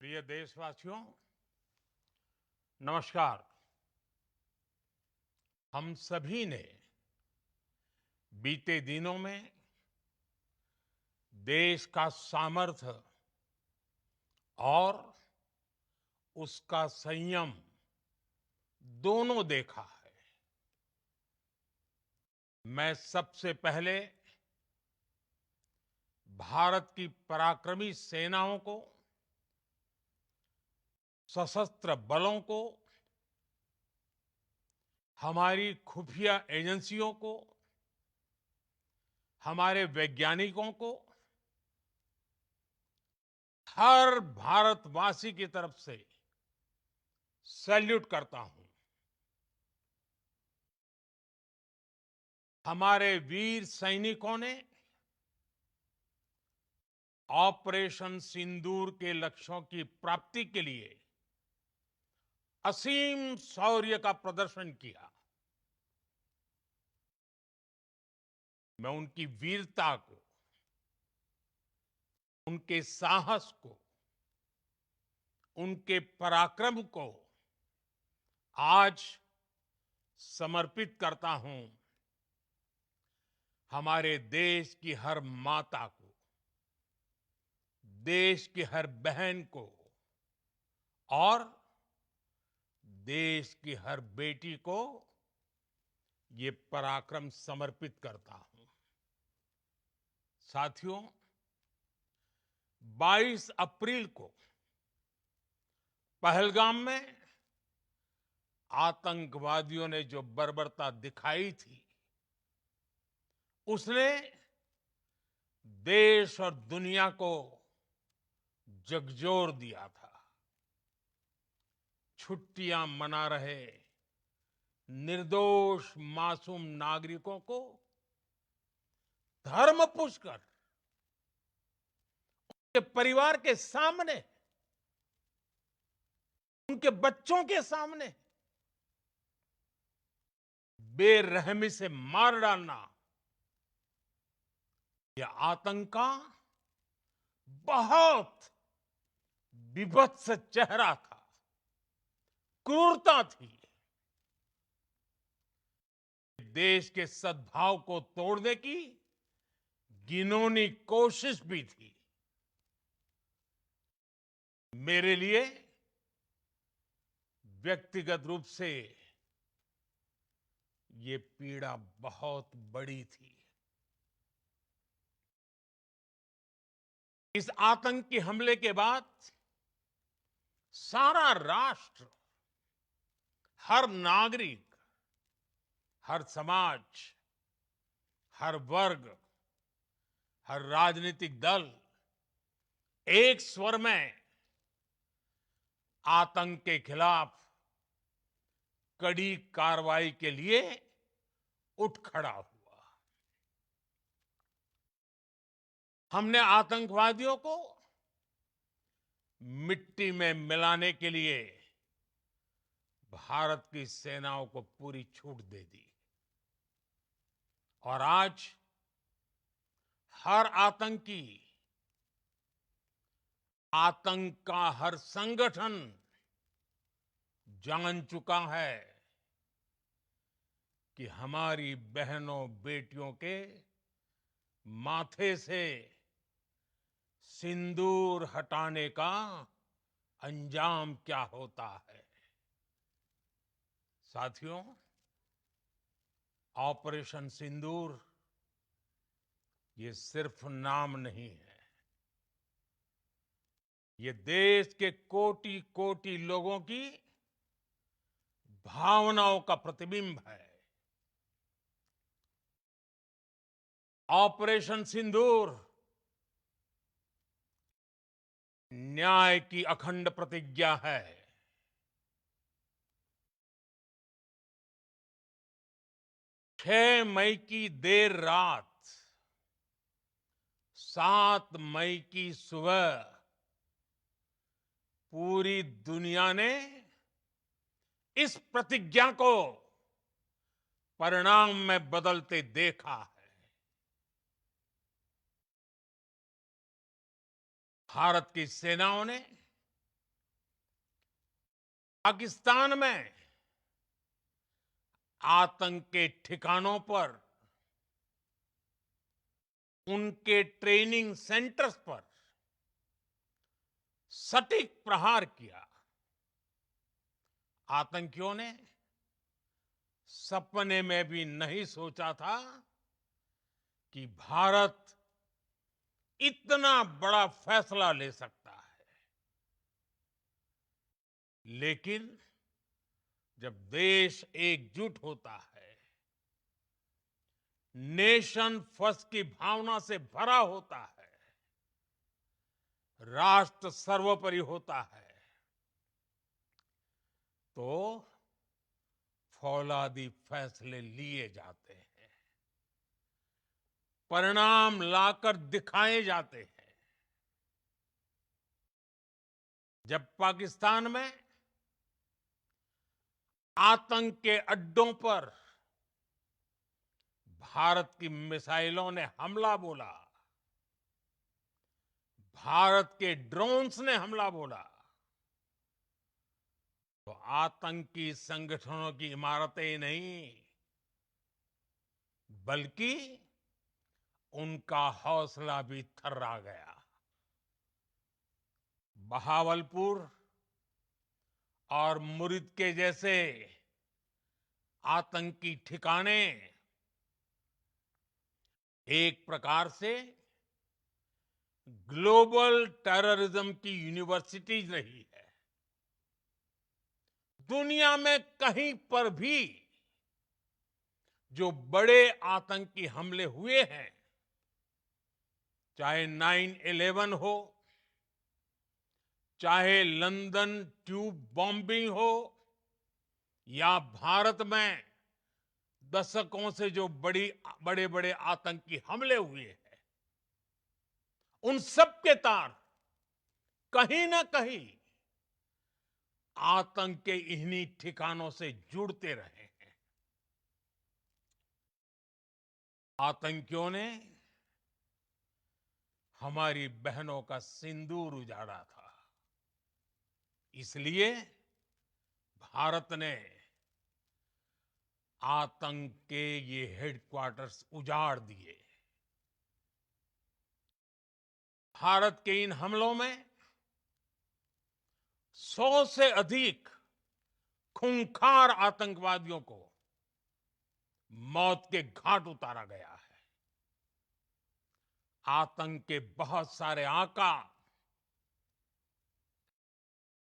प्रिय देशवासियों, नमस्कार। हम सभी ने बीते दिनों में देश का सामर्थ्य और उसका संयम दोनों देखा है। मैं सबसे पहले भारत की पराक्रमी सेनाओं को, सशस्त्र बलों को, हमारी खुफिया एजेंसियों को, हमारे वैज्ञानिकों को, हर भारतवासी की तरफ से सैल्यूट करता हूं। हमारे वीर सैनिकों ने ऑपरेशन सिंदूर के लक्ष्यों की प्राप्ति के लिए असीम शौर्य का प्रदर्शन किया। मैं उनकी वीरता को, उनके साहस को, उनके पराक्रम को आज समर्पित करता हूं हमारे देश की हर माता को, देश की हर बहन को और देश की हर बेटी को ये पराक्रम समर्पित करता हूं। साथियों, 22 अप्रैल को पहलगाम में आतंकवादियों ने जो बर्बरता दिखाई थी, उसने देश और दुनिया को झकझोर दिया था। छुट्टियां मना रहे निर्दोष मासूम नागरिकों को धर्म पूछकर उनके परिवार के सामने, उनके बच्चों के सामने बेरहमी से मार डालना, यह आतंक का बहुत विभत्स चेहरा था, क्रूरता थी। देश के सद्भाव को तोड़ने की घिनौनी कोशिश भी थी। मेरे लिए व्यक्तिगत रूप से ये पीड़ा बहुत बड़ी थी। इस आतंकी हमले के बाद सारा राष्ट्र, हर नागरिक, हर समाज, हर वर्ग, हर राजनीतिक दल एक स्वर में आतंक के खिलाफ कड़ी कार्रवाई के लिए उठ खड़ा हुआ। हमने आतंकवादियों को मिट्टी में मिलाने के लिए भारत की सेनाओं को पूरी छूट दे दी और आज हर आतंकी, आतंक का हर संगठन जान चुका है कि हमारी बहनों बेटियों के माथे से सिंदूर हटाने का अंजाम क्या होता है। साथियों, ऑपरेशन सिंदूर ये सिर्फ नाम नहीं है, ये देश के कोटि कोटि लोगों की भावनाओं का प्रतिबिंब है। ऑपरेशन सिंदूर न्याय की अखंड प्रतिज्ञा है। 6 मई की देर रात, 7 मई की सुबह पूरी दुनिया ने इस प्रतिज्ञा को परिणाम में बदलते देखा है। भारत की सेनाओं ने पाकिस्तान में आतंक के ठिकानों पर, उनके ट्रेनिंग सेंटर्स पर सटीक प्रहार किया। आतंकियों ने सपने में भी नहीं सोचा था कि भारत इतना बड़ा फैसला ले सकता है। लेकिन जब देश एकजुट होता है, नेशन फर्स्ट की भावना से भरा होता है, राष्ट्र सर्वोपरि होता है, तो फौलादी फैसले लिए जाते हैं, परिणाम लाकर दिखाए जाते हैं। जब पाकिस्तान में आतंक के अड्डों पर भारत की मिसाइलों ने हमला बोला, भारत के ड्रोन्स ने हमला बोला, तो आतंकी संगठनों की इमारतें नहीं, बल्कि उनका हौसला भी थर्रा गया। बहावलपुर और मुरिद के जैसे आतंकी ठिकाने एक प्रकार से ग्लोबल टेररिज्म की यूनिवर्सिटीज रही है। दुनिया में कहीं पर भी जो बड़े आतंकी हमले हुए हैं, चाहे 9/11 हो, चाहे लंदन ट्यूब बॉम्बिंग हो, या भारत में दशकों से जो बड़े बड़े आतंकी हमले हुए हैं, उन सब के तार कहीं ना कहीं आतंक के इन्हीं ठिकानों से जुड़ते रहे हैं। आतंकियों ने हमारी बहनों का सिंदूर उजाड़ा था, इसलिए भारत ने आतंक के ये हेडक्वार्टर्स उजाड़ दिए। भारत के इन हमलों में 100 से अधिक खूंखार आतंकवादियों को मौत के घाट उतारा गया है। आतंक के बहुत सारे आका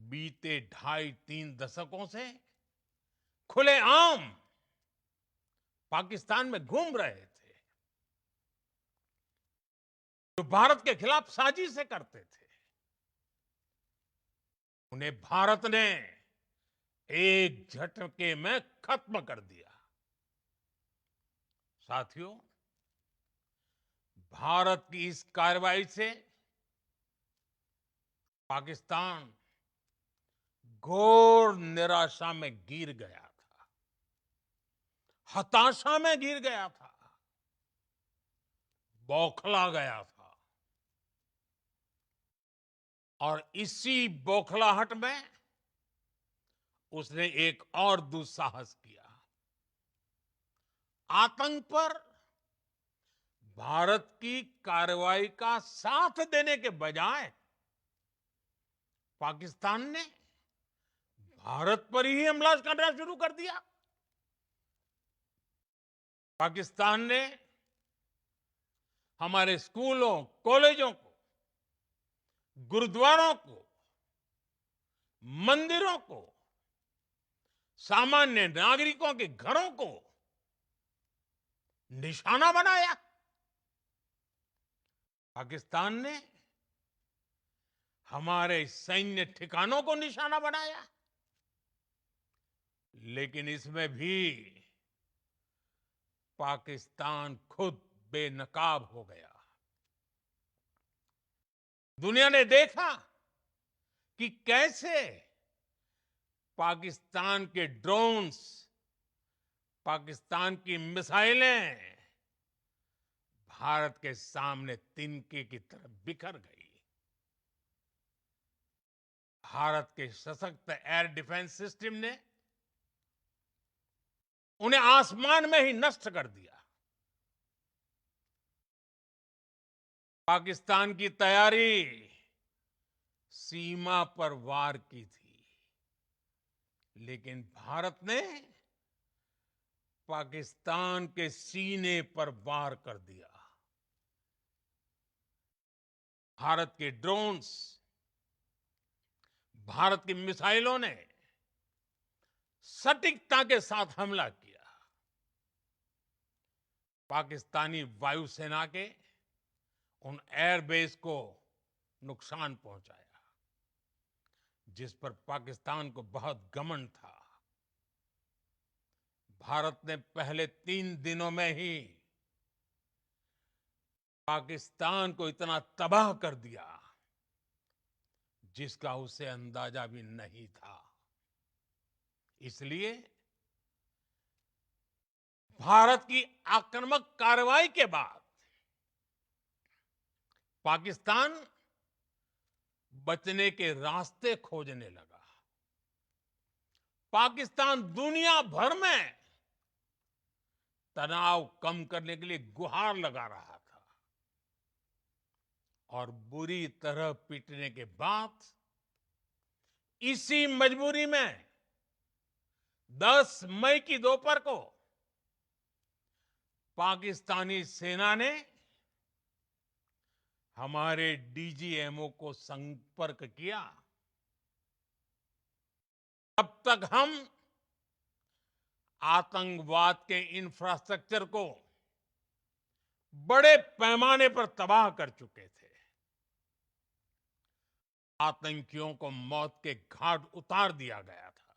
बीते 2.5-3 दशकों से खुलेआम पाकिस्तान में घूम रहे थे, जो भारत के खिलाफ साजिशें करते थे। उन्हें भारत ने एक झटके में खत्म कर दिया। साथियों, भारत की इस कार्रवाई से पाकिस्तान घोर निराशा में गिर गया था, हताशा में गिर गया था, बौखला गया था। और इसी बौखलाहट में उसने एक और दुस्साहस किया। आतंक पर भारत की कार्रवाई का साथ देने के बजाय पाकिस्तान ने भारत पर ही हमला करना शुरू कर दिया। पाकिस्तान ने हमारे स्कूलों, कॉलेजों को, गुरुद्वारों को, मंदिरों को, सामान्य नागरिकों के घरों को निशाना बनाया। पाकिस्तान ने हमारे सैन्य ठिकानों को निशाना बनाया। लेकिन इसमें भी पाकिस्तान खुद बेनकाब हो गया। दुनिया ने देखा कि कैसे पाकिस्तान के ड्रोन्स, पाकिस्तान की मिसाइलें भारत के सामने तिनके की तरह बिखर गई। भारत के सशक्त एयर डिफेंस सिस्टम ने उन्हें आसमान में ही नष्ट कर दिया। पाकिस्तान की तैयारी सीमा पर वार की थी, लेकिन भारत ने पाकिस्तान के सीने पर वार कर दिया। भारत के ड्रोन्स, भारत की मिसाइलों ने सटीकता के साथ हमला किया। पाकिस्तानी वायुसेना के उन एयरबेस को नुकसान पहुंचाया, जिस पर पाकिस्तान को बहुत घमंड था। भारत ने पहले 3 दिनों में ही पाकिस्तान को इतना तबाह कर दिया, जिसका उसे अंदाजा भी नहीं था। इसलिए भारत की आक्रामक कार्रवाई के बाद पाकिस्तान बचने के रास्ते खोजने लगा। पाकिस्तान दुनिया भर में तनाव कम करने के लिए गुहार लगा रहा था, और बुरी तरह पीटने के बाद इसी मजबूरी में 10 मई की दोपहर को पाकिस्तानी सेना ने हमारे डीजीएमओ को संपर्क किया। अब तक हम आतंकवाद के इंफ्रास्ट्रक्चर को बड़े पैमाने पर तबाह कर चुके थे। आतंकियों को मौत के घाट उतार दिया गया था।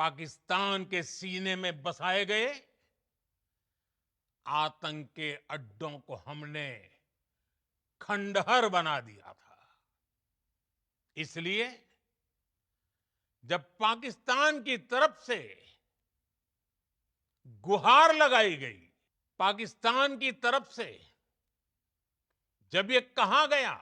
पाकिस्तान के सीने में बसाए गए आतंक के अड्डों को हमने खंडहर बना दिया था। इसलिए जब पाकिस्तान की तरफ से गुहार लगाई गई, पाकिस्तान की तरफ से जब ये कहा गया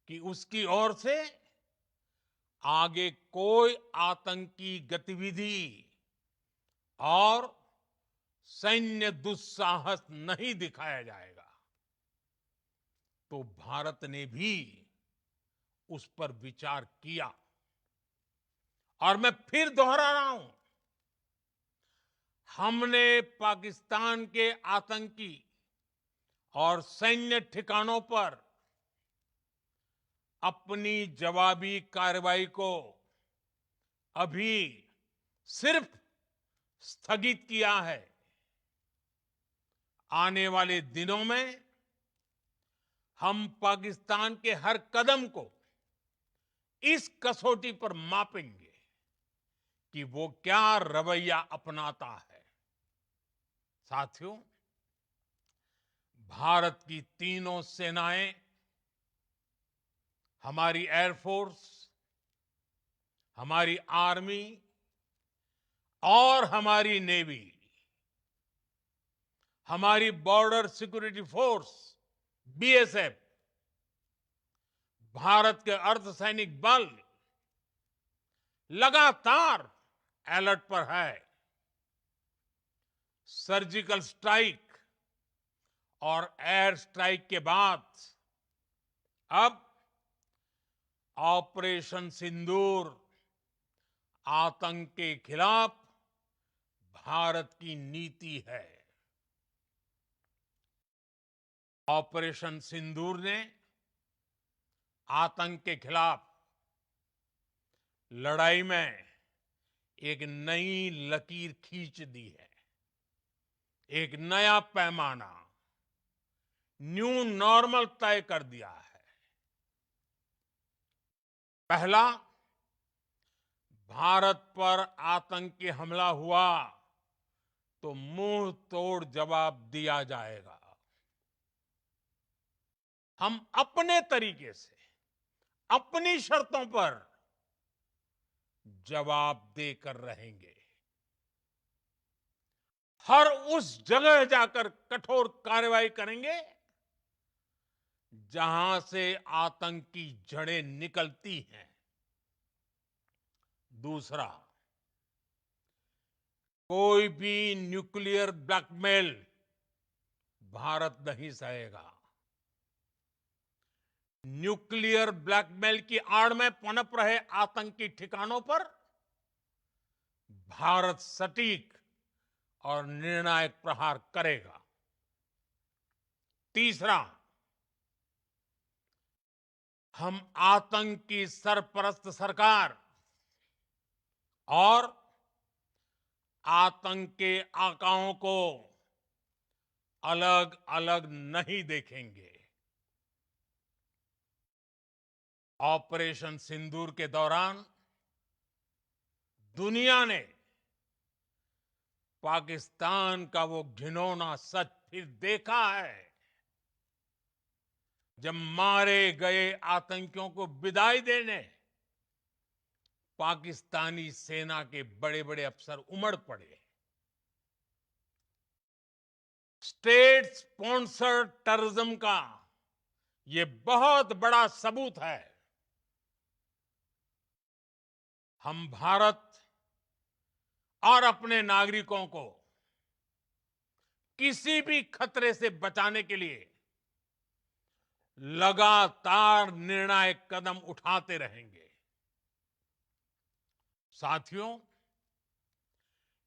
कि उसकी ओर से आगे कोई आतंकी गतिविधि और सैन्य दुस्साहस नहीं दिखाया जाएगा, तो भारत ने भी उस पर विचार किया। और मैं फिर दोहरा रहा हूं, हमने पाकिस्तान के आतंकी और सैन्य ठिकानों पर अपनी जवाबी कार्रवाई को अभी सिर्फ स्थगित किया है। आने वाले दिनों में हम पाकिस्तान के हर कदम को इस कसौटी पर मापेंगे कि वो क्या रवैया अपनाता है। साथियों, भारत की तीनों सेनाएं, हमारी एयरफोर्स, हमारी आर्मी और हमारी नेवी, हमारी border security force BSF, Bharat के अर्धसैनिक बल लगातार अलर्ट पर है। सर्जिकल स्ट्राइक और एयर स्ट्राइक के बाद अब ऑपरेशन सिंदूर आतंक के खिलाफ भारत की नीति है। ऑपरेशन सिंदूर ने आतंक के खिलाफ लड़ाई में एक नई लकीर खींच दी है, एक नया पैमाना, न्यू नॉर्मल तय कर दिया है। पहला, भारत पर आतंकी हमला हुआ तो मुंह तोड़ जवाब दिया जाएगा। हम अपने तरीके से, अपनी शर्तों पर जवाब देकर रहेंगे। हर उस जगह जाकर कठोर कार्रवाई करेंगे जहां से आतंक की जड़ें निकलती हैं। दूसरा, कोई भी न्यूक्लियर ब्लैकमेल भारत नहीं सहेगा। न्यूक्लियर ब्लैकमेल की आड़ में पनप रहे आतंकी ठिकानों पर भारत सटीक और निर्णायक प्रहार करेगा। तीसरा, हम आतंक की सरपरस्त सरकार और आतंक के आकाओं को अलग अलग नहीं देखेंगे। ऑपरेशन सिंदूर के दौरान दुनिया ने पाकिस्तान का वो घिनौना सच फिर देखा है, जब मारे गए आतंकियों को विदाई देने पाकिस्तानी सेना के बड़े बड़े अफसर उमड़ पड़े। स्टेट स्पॉन्सर्ड टेररिज्म का ये बहुत बड़ा सबूत है। हम भारत और अपने नागरिकों को किसी भी खतरे से बचाने के लिए लगातार निर्णायक कदम उठाते रहेंगे। साथियों,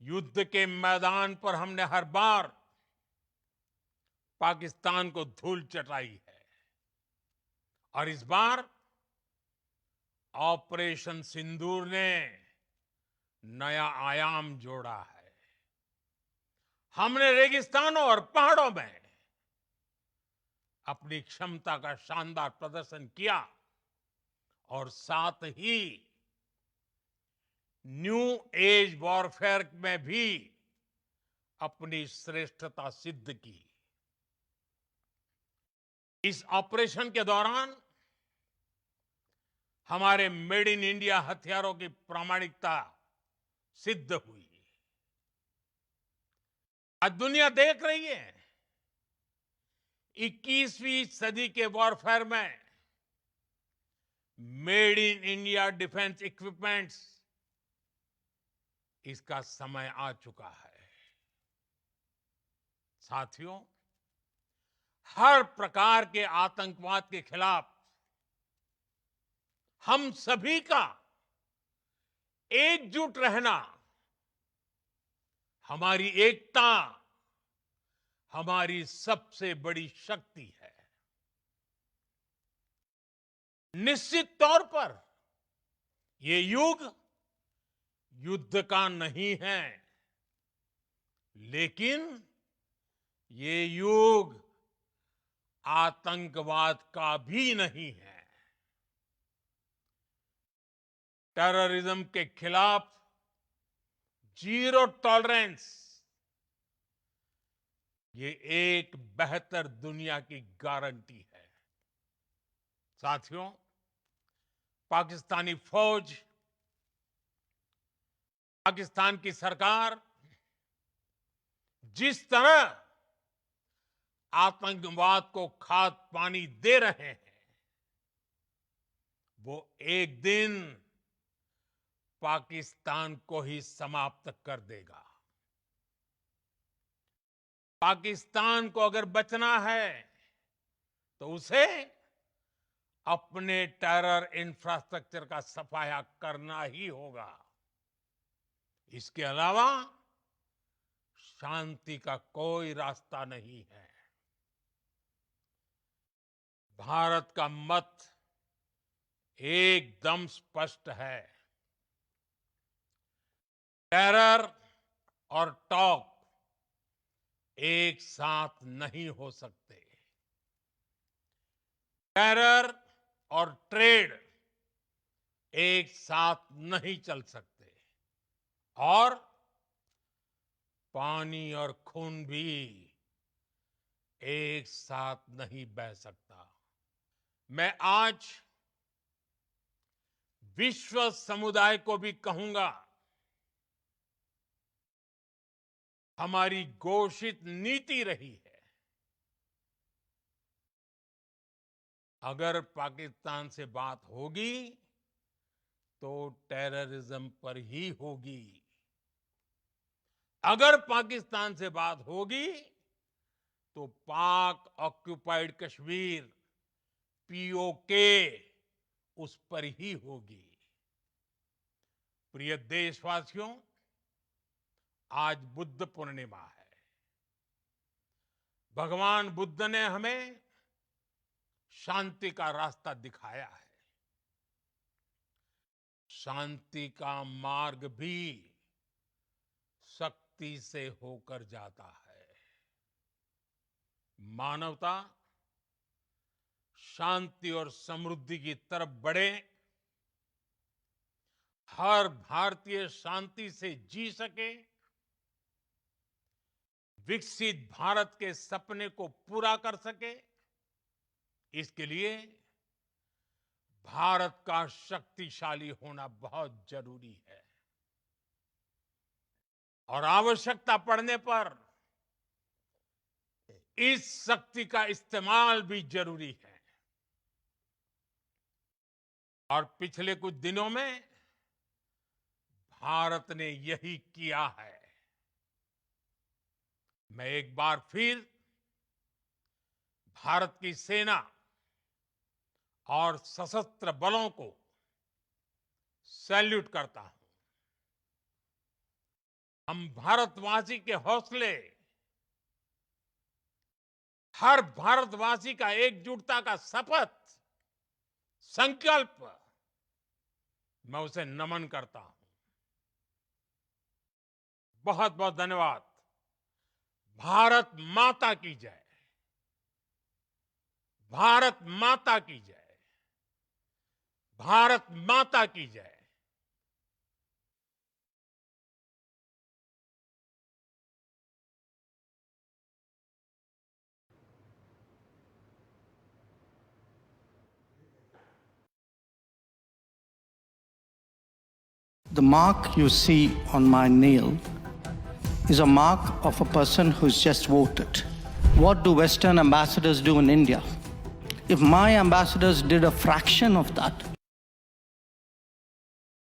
युद्ध के मैदान पर हमने हर बार पाकिस्तान को धूल चटाई है और इस बार ऑपरेशन सिंदूर ने नया आयाम जोड़ा है। हमने रेगिस्तानों और पहाड़ों में अपनी क्षमता का शानदार प्रदर्शन किया और साथ ही न्यू एज वॉरफेयर में भी अपनी श्रेष्ठता सिद्ध की। इस ऑपरेशन के दौरान हमारे मेड इन इंडिया हथियारों की प्रामाणिकता सिद्ध हुई। आज दुनिया देख रही है 21वीं सदी के वॉरफेयर में made in India defence equipments, इसका समय आ चुका है। साथियों, हर प्रकार के आतंकवाद के खिलाफ हम सभी का एकजुट रहना, हमारी एकता हमारी सबसे बड़ी शक्ति है। निश्चित तौर पर ये युग युद्ध का नहीं है, लेकिन ये युग आतंकवाद का भी नहीं है। टेररिज्म के खिलाफ जीरो टॉलरेंस, ये एक बेहतर दुनिया की गारंटी है। साथियों, पाकिस्तानी फौज, पाकिस्तान की सरकार जिस तरह आतंकवाद को खाद पानी दे रहे हैं, वो एक दिन पाकिस्तान को ही समाप्त कर देगा। पाकिस्तान को अगर बचना है तो उसे अपने टेरर इंफ्रास्ट्रक्चर का सफाया करना ही होगा। इसके अलावा शांति का कोई रास्ता नहीं है। भारत का मत एकदम स्पष्ट है। टेरर और टॉक एक साथ नहीं हो सकते। टेरर और ट्रेड एक साथ नहीं चल सकते और पानी और खून भी एक साथ नहीं बह सकता। मैं आज विश्व समुदाय को भी कहूंगा, हमारी घोषित नीति रही है अगर पाकिस्तान से बात होगी तो टेररिज्म पर ही होगी। अगर पाकिस्तान से बात होगी तो पाक ऑक्युपाइड कश्मीर पीओके उस पर ही होगी। प्रिय देशवासियों, आज बुद्ध पूर्णिमा है। भगवान बुद्ध ने हमें शांति का रास्ता दिखाया है। शांति का मार्ग भी शक्ति से होकर जाता है। मानवता शांति और समृद्धि की तरफ बढ़े, हर भारतीय शांति से जी सके, विकसित भारत के सपने को पूरा कर सके, इसके लिए भारत का शक्तिशाली होना बहुत जरूरी है। और आवश्यकता पड़ने पर इस शक्ति का इस्तेमाल भी जरूरी है। और पिछले कुछ दिनों में भारत ने यही किया है। मैं एक बार फिर भारत की सेना और सशस्त्र बलों को सैल्यूट करता हूं। हम भारतवासी के हौसले, हर भारतवासी का एकजुटता का शपथ, संकल्प, मैं उसे नमन करता हूं। बहुत बहुत धन्यवाद। भारत माता की जय। भारत माता की जय। भारत माता की जय। The mark you see on my nail is a mark of a person who's just voted. What do Western ambassadors do in India? If my ambassadors did a fraction of that,